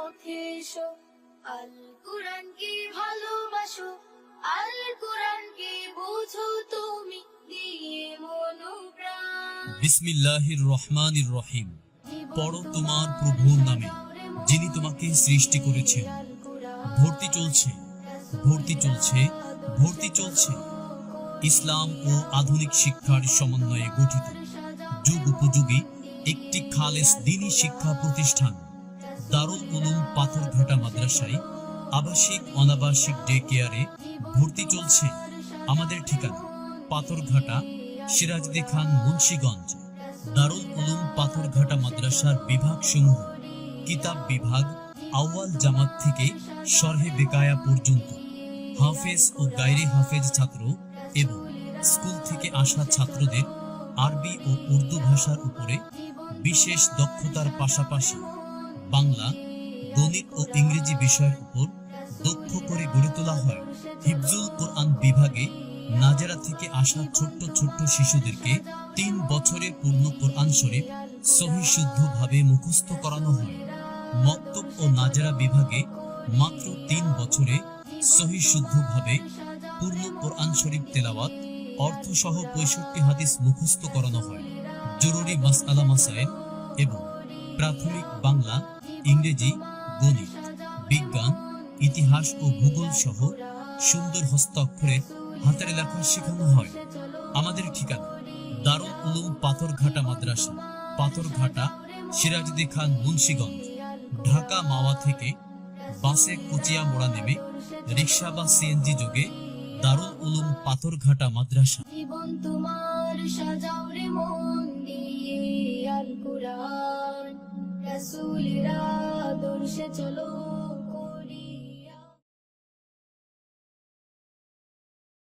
পথে এসো, আল কুরআনকে ভালোবাসো, আল কুরআনকে বুঝো তুমি দিয়ে মনোপ্রাণ। বিসমিল্লাহির রহমানির রহিম। পড়ো তোমার প্রভুর নামে, যিনি তোমাকে সৃষ্টি করেছেন। ভর্তি চলছে, ভর্তি চলছে, ভর্তি চলছে। ইসলাম ও আধুনিক শিক্ষার সমন্বয়ে গঠিত যুগ উপযোগী একটি খালেস দ্বীনী শিক্ষা প্রতিষ্ঠান দারুল উলুম পাথরঘাটা মাদ্রাসায় আবাসিক অনাবাসিক ডে কেয়ারে ভর্তি চলছে। আমাদের ঠিকানা পাথরঘাটা, সিরাজদি খান, মুন্সিগঞ্জ। দারুল উলুম পাথরঘাটা মাদ্রাসার বিভাগ সমূহ: কিতাব বিভাগ, আউয়াল জামাত থেকে শরহে বেকায়া পর্যন্ত, হাফেজ ও গায়রে হাফেজ ছাত্র এবং স্কুল থেকে আসা ছাত্রদের আরবি ও উর্দু ভাষার উপরে বিশেষ দক্ষতার পাশাপাশি বাংলা, গণিত ও ইংরেজি বিষয়ের উপর দক্ষ করে গড়ে তোলা হয়। হিফজুল কোরআন বিভাগে নাজেরা থেকে আসা ছোট্ট ছোট্ট শিশুদেরকে 3 বছরে পূর্ণ কোরআন শরীফ সহিহ শুদ্ধভাবে মুখস্থ করানো হয়। মক্তব ও নাজেরা বিভাগে মাত্র 3 বছরে সহিহ শুদ্ধভাবে পূর্ণ কোরআন শরীফ তেলাওয়াত, অর্থসহ 65 হাদিস মুখস্থ করানো হয়। জরুরি মাসআলা মাসায়েল এবং প্রাথমিক বাংলা, ইংরেজি, গণিত, বিজ্ঞান, ইতিহাস ও ভূগোল সহ সুন্দর হস্তাক্ষরের হাতের লেখা শেখানো হয়। আমাদের ঠিকানা দারুল উলুম পাথরঘাটা মাদ্রাসা, পাথরঘাটা, সিরাজদি খান, মুন্সিগঞ্জ। ঢাকা মাওয়া থেকে বাসে কুচিয়া মোড়া নেমে রিকশা বা সিএনজি যোগে দারুল উলুম পাথরঘাটা মাদ্রাসা। জীবন তোমার সাজাও রে মন দিয়ে, আল কুরআন রাসূলের আদর্শে চলো।